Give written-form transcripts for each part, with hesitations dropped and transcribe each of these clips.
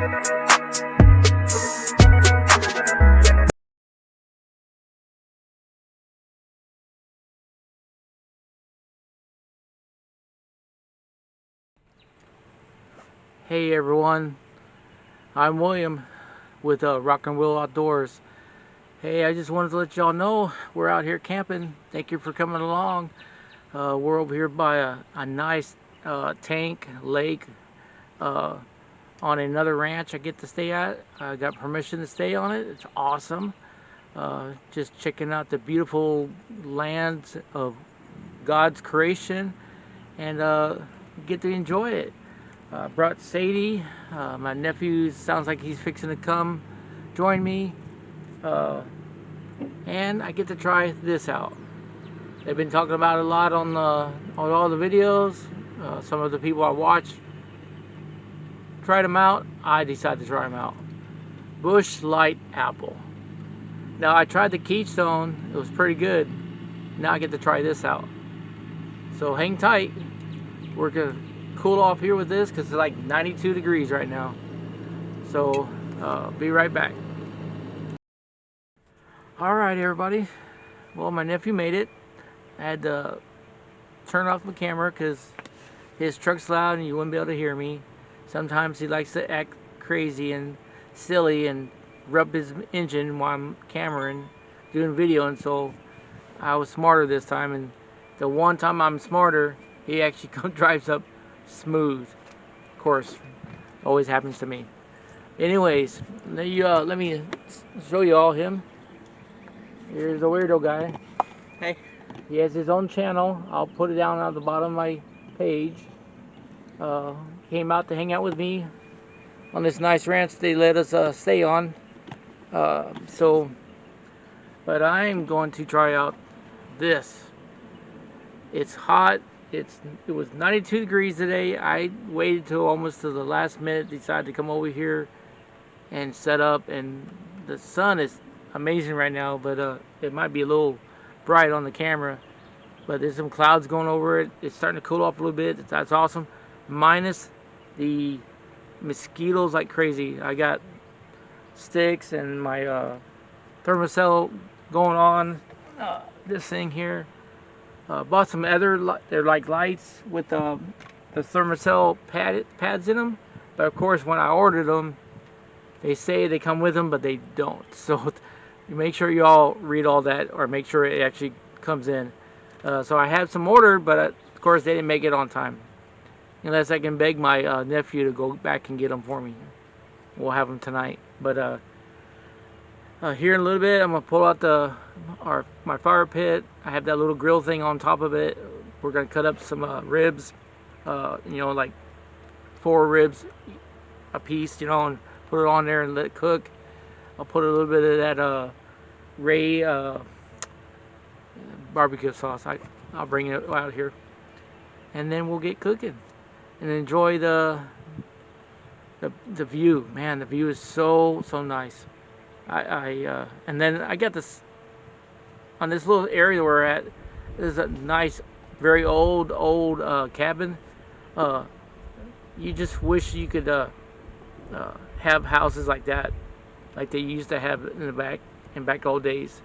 Hey everyone, I'm William with Rock and Roll Outdoors. Hey, I just wanted to let y'all know we're out here camping. Thank you for coming along. We're over here by a nice tank lake on another ranch I get to stay at. I got permission to stay on it. It's awesome. Just checking out the beautiful lands of God's creation and get to enjoy it. Brought Sadie. My nephew sounds like he's fixing to come join me. And I get to try this out. They've been talking about it a lot on all the videos. Some of the people I watched tried them out. I decided to try them out. Bush Light Apple. Now I tried the Keystone. It was pretty good. Now I get to try this out. So hang tight. We're gonna cool off here with this because it's like 92 degrees right now. So be right back. Alright everybody, well my nephew made it. I had to turn off the camera because his truck's loud and you wouldn't be able to hear me. Sometimes he likes to act crazy and silly and rub his engine while I'm cameraing, doing video, and so I was smarter this time, and the one time I'm smarter, he actually drives up smooth. Of course, always happens to me. Anyways, let me show you all him. Here's the weirdo guy. Hey. He has his own channel. I'll put it down at the bottom of my page. Came out to hang out with me on this nice ranch they let us stay on. But I'm going to try out this. It's hot. It was 92 degrees today. I waited till almost to the last minute, decided to come over here and set up, and the sun is amazing right now, but it might be a little bright on the camera, but there's some clouds going over it. It's starting to cool off a little bit. That's awesome, minus the mosquitoes like crazy. I got sticks and my thermocell going on this thing here. Bought some other, they're like lights with the thermocell pads in them, but of course when I ordered them they say they come with them, but they don't. So make sure you all read all that, or make sure it actually comes in. So I have some ordered, but of course they didn't make it on time. Unless I can beg my nephew to go back and get them for me. We'll have them tonight. But here in a little bit, I'm gonna pull out my fire pit. I have that little grill thing on top of it. We're gonna cut up some ribs, like 4 ribs a piece, and put it on there and let it cook. I'll put a little bit of that Ray barbecue sauce. I'll bring it out here, and then we'll get cooking and enjoy the view. Man, the view is so nice. And then I got this on this little area we're at. There's a nice, very old cabin. You just wish you could have houses like that, like they used to have in back old days,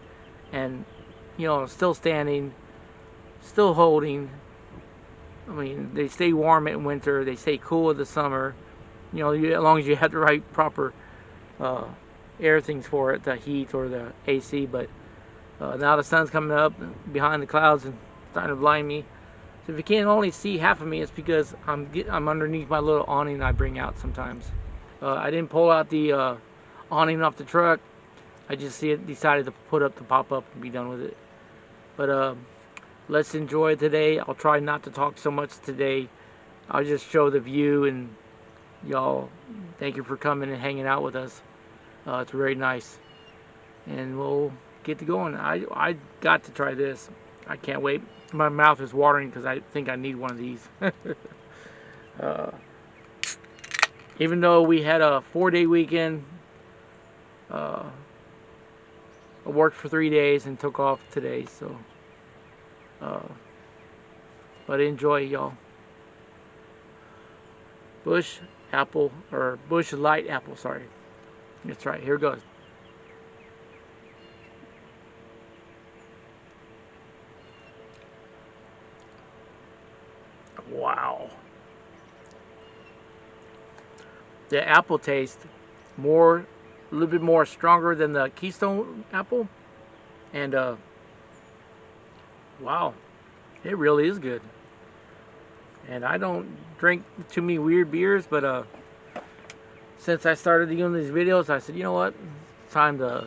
and still standing, still holding. I mean, they stay warm in winter, they stay cool in the summer. As long as you have the right proper air things for it, the heat or the AC. But now the sun's coming up behind the clouds and starting to blind me. So if you can't only see half of me, it's because I'm underneath my little awning I bring out sometimes. I didn't pull out the awning off the truck. I just decided to put up the pop-up and be done with it. But let's enjoy it today. I'll try not to talk so much today. I'll just show the view, and y'all, thank you for coming and hanging out with us. It's very nice, and we'll get to going. I got to try this. I can't wait. My mouth is watering because I think I need one of these. Even though we had a 4-day weekend, I worked for 3 days and took off today. So, but enjoy, y'all. Bush apple, or Bush Light apple, sorry. That's right, here it goes. Wow. The apple taste a little bit more stronger than the Keystone apple. And wow, it really is good. And I don't drink too many weird beers, but since I started doing these videos, I said, you know what, it's time to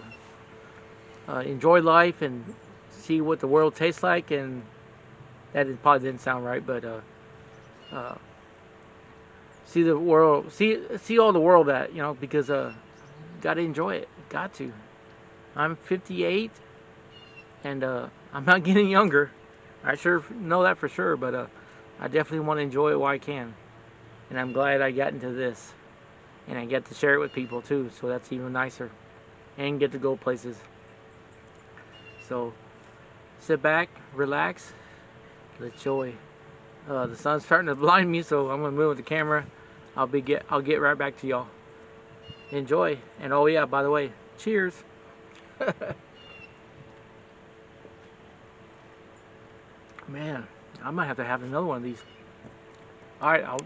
enjoy life and see what the world tastes like. And that probably didn't sound right, but see the world, see all the world at, you know, because gotta enjoy it, got to. I'm 58, and I'm not getting younger. I sure know that for sure, but I definitely want to enjoy it while I can. And I'm glad I got into this, and I get to share it with people too, so that's even nicer, and get to go places. So sit back, relax, let's enjoy. The sun's starting to blind me, so I'm gonna move with the camera. I'll get right back to y'all. Enjoy. And oh yeah, by the way, cheers. Man, I might have to have another one of these. Alright, I'll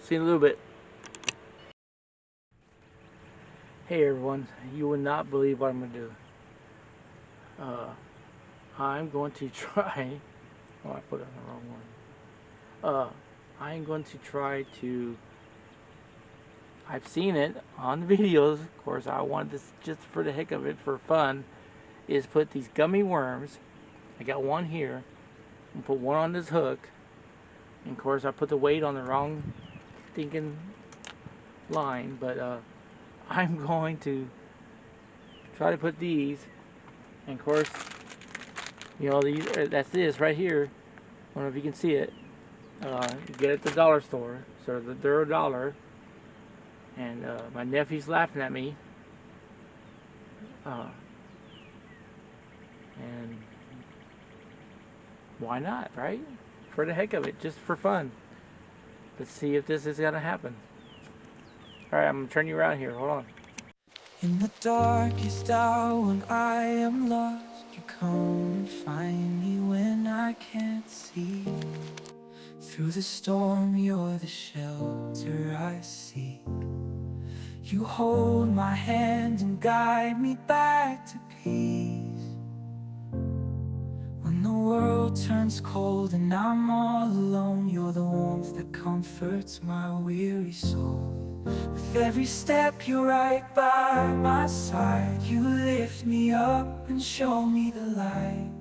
see you in a little bit. Hey everyone, you would not believe what I'm gonna do. I'm going to try. Oh, I put it on the wrong one. I'm going to try to. I've seen it on the videos. Of course, I wanted this just for the heck of it, for fun. Is put these gummy worms. I got one here. And put one on this hook. And of course, I put the weight on the wrong thinking line. But I'm going to try to put these. And of course, you know, these. That's this right here. I don't know if you can see it. You get it at the dollar store, so they're $1. And my nephew's laughing at me. And why not, right? For the heck of it, just for fun. Let's see if this is gonna happen. Alright, I'm gonna turn you around here, hold on. In the darkest hour when I am lost, you come and find me when I can't see. Through the storm, you're the shelter I seek. You hold my hand and guide me back to peace. When the world turns cold and I'm all alone, you're the warmth that comforts my weary soul. With every step you're right by my side. You lift me up and show me the light.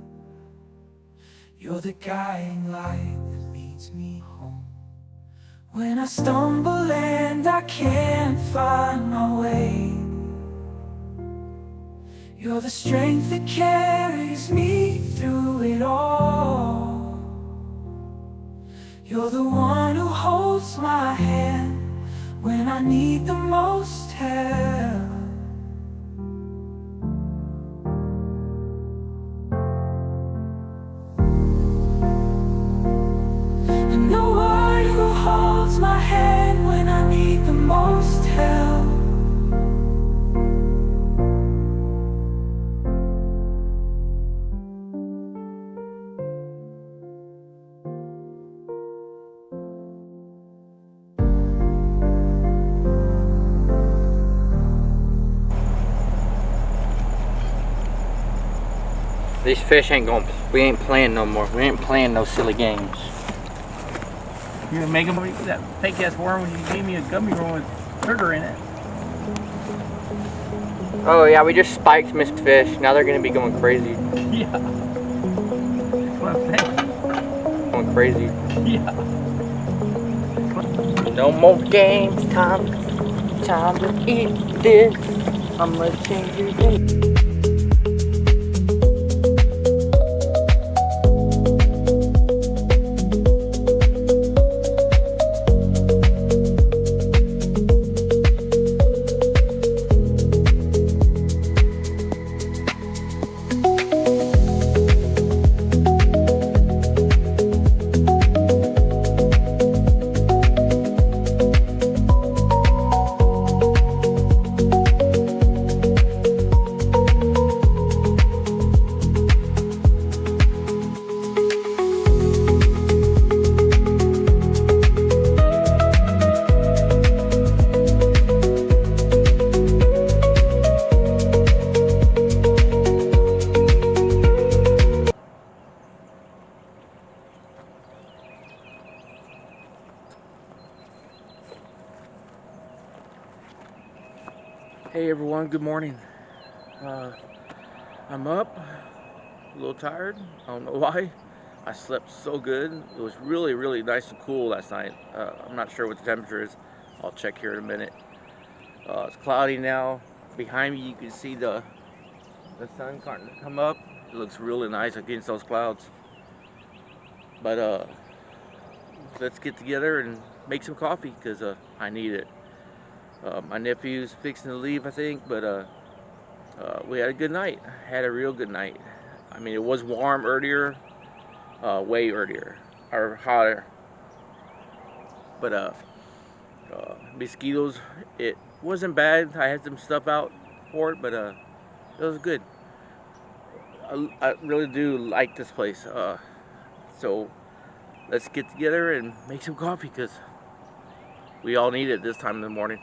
You're the guiding light that leads me home. When I stumble and I can't find my way, you're the strength that carries me through it all. You're the one who holds my hand when I need the most help. And the one who holds my hand when I need the most help. These fish we ain't playing no more. We ain't playing no silly games. You gonna make them eat that fake ass worm when you gave me a gummy worm with sugar in it. Oh yeah, we just spiked missed fish. Now they're gonna be going crazy. Yeah. That's what I'm saying. Going crazy. Yeah. No more games, time to eat this. I'm gonna change your day. Hey everyone, good morning. I'm up, a little tired. I don't know why. I slept so good. It was really nice and cool last night. I'm not sure what the temperature is. I'll check here in a minute. It's cloudy now. Behind me you can see the sun starting to come up. It looks really nice against those clouds. But let's get together and make some coffee because I need it. My nephew's fixing to leave, I think, but we had a good night. Had a real good night. I mean, it was warm earlier, way earlier, or hotter. But mosquitoes, it wasn't bad. I had some stuff out for it, but it was good. I really do like this place. So let's get together and make some coffee because we all need it this time in the morning.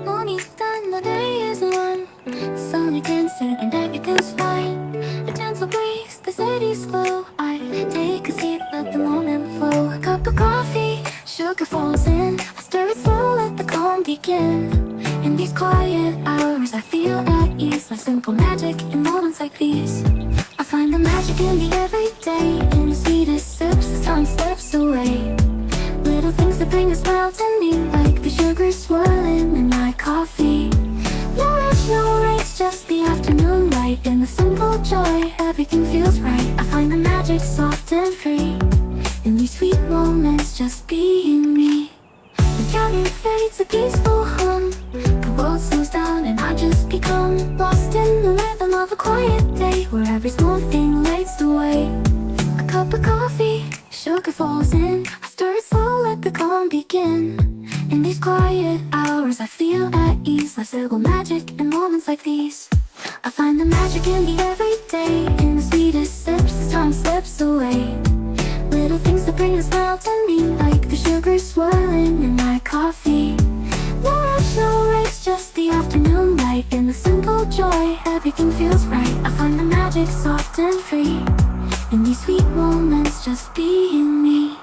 Morning's done, the day is won. The sun against it and everything's fine. A gentle breeze, the city's slow. I take a seat, let the moment flow. A cup of coffee, sugar falls in. I stir it slow, let the calm begin. In these quiet hours I feel at ease, like simple magic in moments like these. I find the magic in the everyday, in the sweetest sips as time slips away. Little things that bring a smile to me, like the sugar swirling in my coffee. No rush, no race, just the afternoon light. In the simple joy, everything feels right. I find the magic soft and free, in these sweet moments, just being me. The counting fades, a peaceful hum. The world slows down and I just become lost in the rhythm of a quiet day, where every small thing lights the way. A cup of coffee, sugar falls in. I stir it slow, let the calm begin. In these quiet hours I feel at ease, like simple magic in moments like these. I find the magic in the everyday, in the sweetest sips as time slips away. Little things that bring a smile to me, like the sugar swirling in my coffee. No rush, no race, just the afternoon light. In the simple joy, everything feels right. I find the magic soft and free, in these sweet moments, just being me.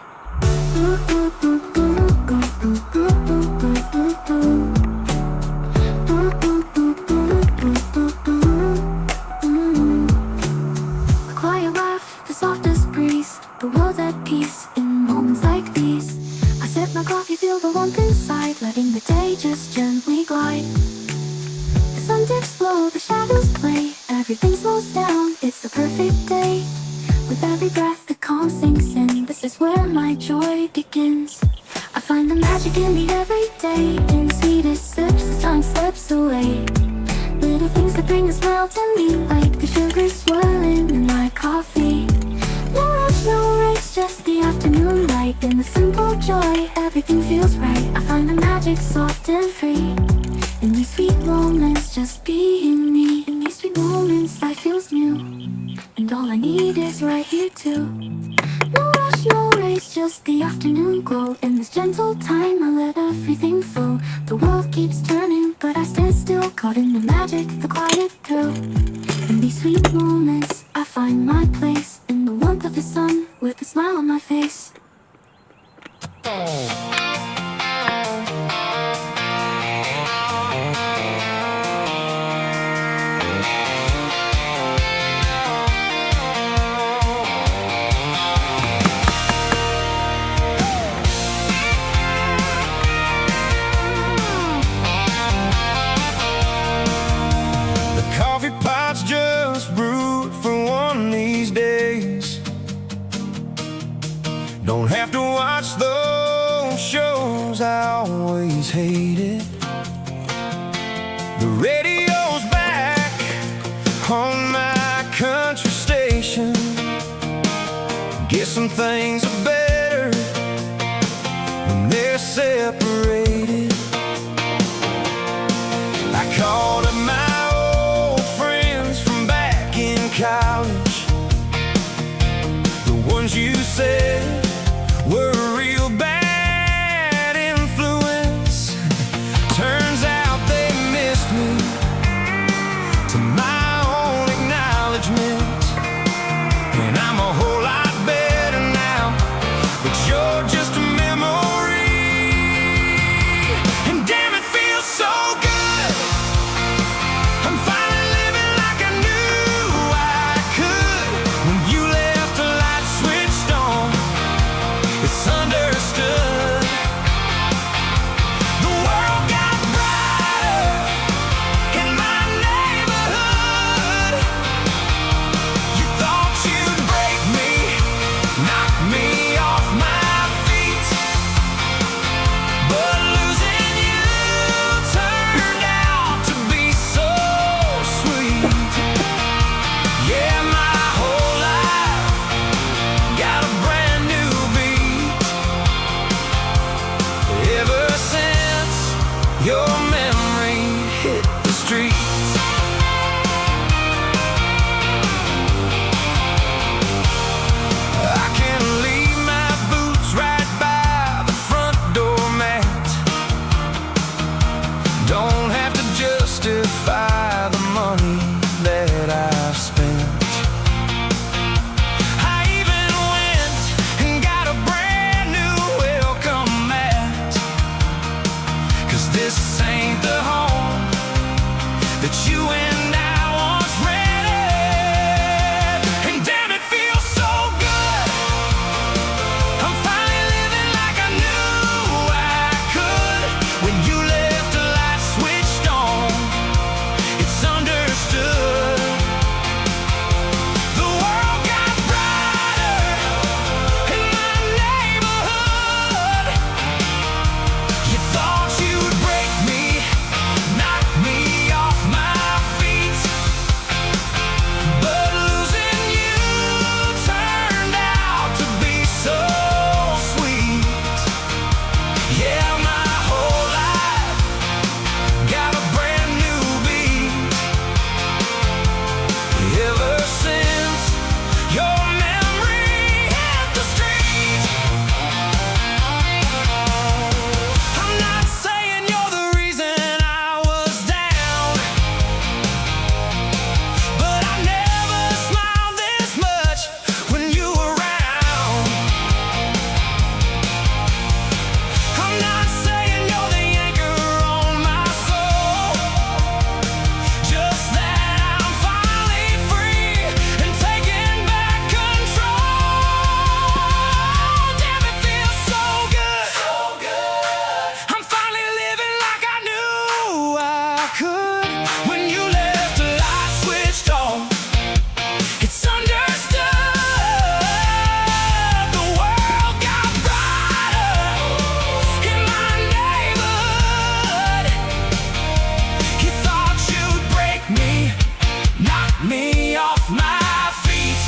A quiet laugh, the softest breeze. The world's at peace in moments like these. I sip my coffee, feel the warmth inside, letting the day just gently glide. The sun dips low, the shadows play. Everything slows down, it's the perfect day. With every breath the calm sinks in, this is where my joy begins. I find the magic in the everyday, in the sweetest sips as time slips away. Little things that bring a smile to me, like the sugar swirling in my coffee. No rush, no race, just the afternoon light. In the simple joy, everything feels right. I find the magic soft and free, in these sweet moments, just being me. In these sweet moments, life feels new, and all I need is right here too. No rush, no race, just the afternoon glow. In this gentle time, I let everything flow. The world keeps turning, but I stand still, caught in the magic, the quiet thrill. In these sweet moments, I find my place, in the warmth of the sun, with a smile on my face. Coffee pot's just brewed for one of these days. Don't have to watch those shows I always hated. The radio's back on my country station. Guess some things are better when they're separated. I called up my college, the ones you said were a real bad influence. Turns out they missed me, to my own acknowledgement. And I'm a whole lot better now, It's understood. The world got brighter in my neighborhood. You thought you'd break me, knock me off my feet, but losing you turned out to be so sweet. Yeah, my whole life got a brand new beat ever since your memory hit the streets. I can leave my boots right by the front doormat. Don't have to justify the money that I've spent. I even went and got a brand new welcome mat, 'cause this ain't the home that you and I once rented. And damn, it feels so good. I'm finally living like I knew I could. When you left, the light switched on. It's understood. The world got brighter in my neighborhood. You thought you'd break me, knock me off my feet, but losing you turned out to be so sweet. Yeah, my whole life got a brand new beat ever since your memory hit the street. I'm not saying you're the reason I was down, but I never smiled this much when you were around. I'm not saying you're the anchor on my soul, just that I'm finally free and taking back control. Damn, it feels so good. I'm finally living like I knew I could. When you left, the light switched on. It's understood. The world got brighter in my neighborhood. You thought you'd break me, knock me off my feet,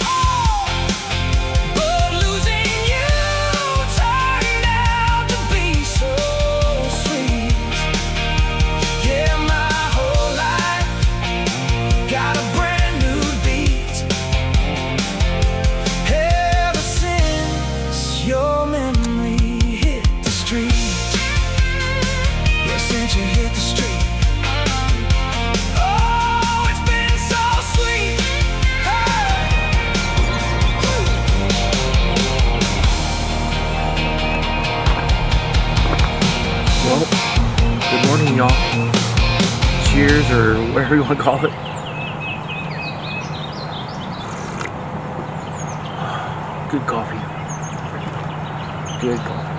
but losing you turned out to be so sweet. Yeah, my whole life got a brand new beat ever since your memory hit the street. Yeah, since you hit the street. Oh, it's been so sweet. Hey. Well, good morning, y'all. Cheers, or whatever you want to call it. Good coffee. Good coffee.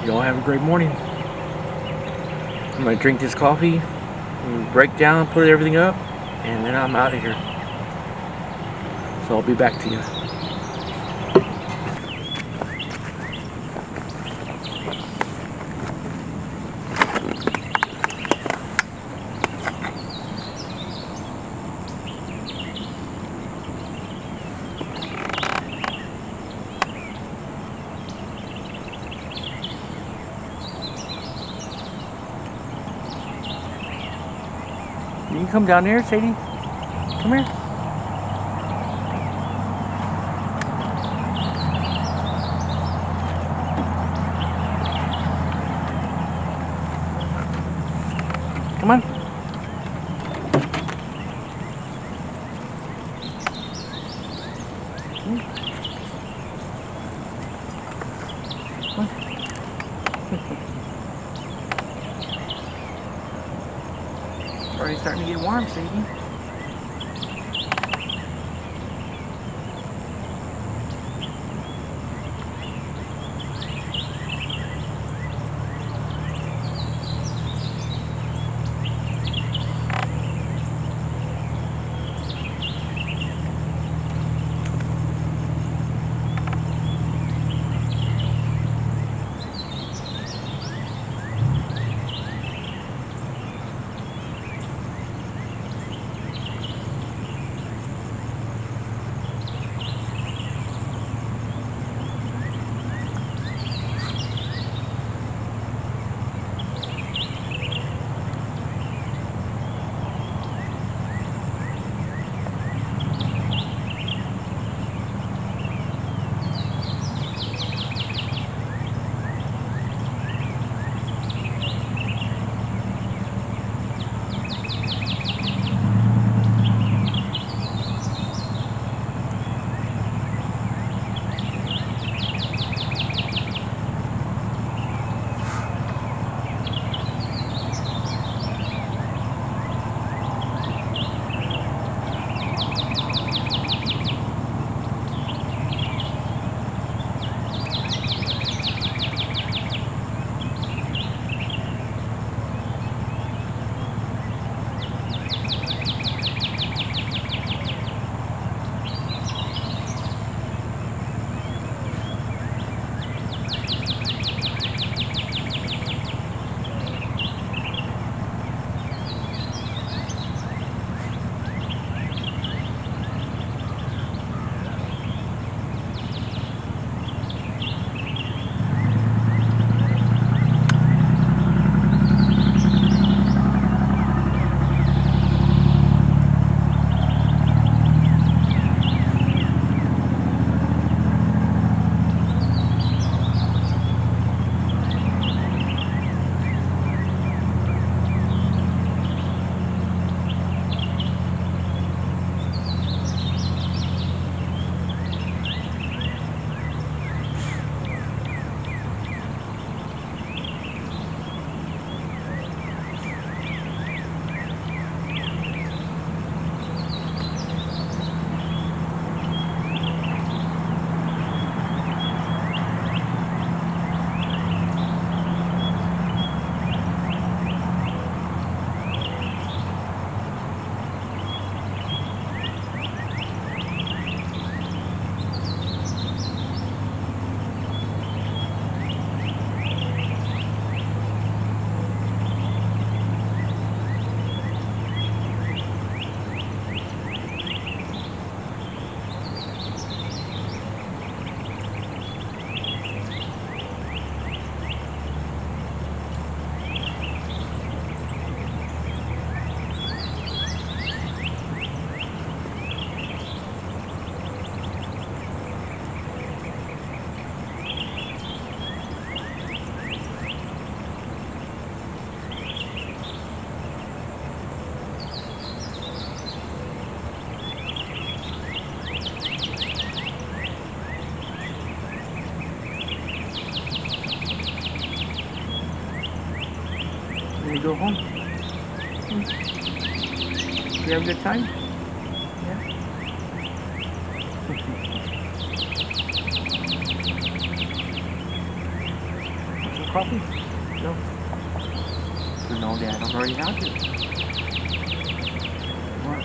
Y'all have a great morning. I'm gonna drink this coffee, and break down, put everything up, and then I'm out of here. So I'll be back to you. You can come down there, Sadie. Come here. Come on. Already starting to get warm, Sadie. go home? You have a good time? Yeah. Some coffee? No. No, Dad, I'm already out here. What?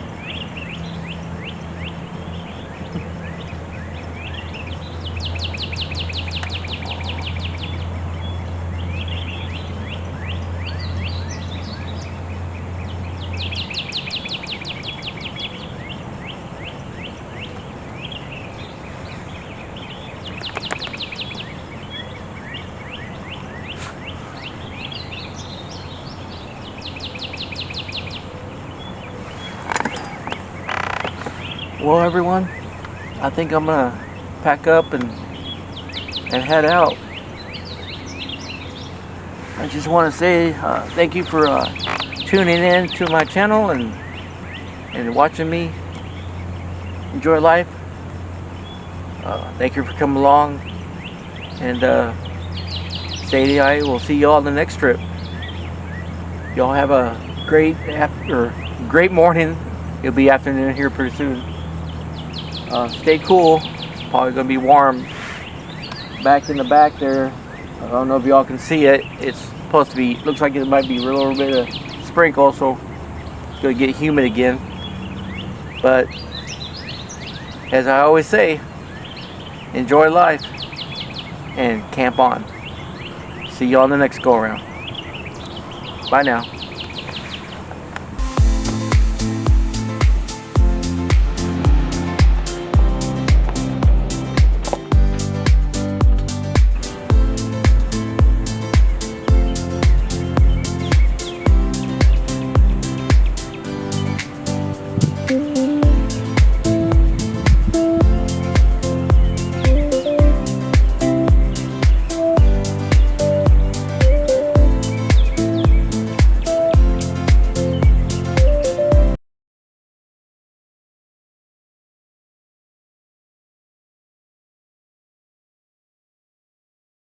Well, everyone, I think I'm gonna pack up and head out. I just want to say thank you for tuning in to my channel and watching me enjoy life. Thank you for coming along, and Sadie, I will see you all on the next trip. Y'all have a great morning. It'll be afternoon here pretty soon. Stay cool. It's probably gonna be warm. Back in the back there, I don't know if y'all can see it. It's supposed to be, looks like it might be a little bit of sprinkle, so it's gonna get humid again. But as I always say, enjoy life and camp on. See y'all on the next go around. Bye now.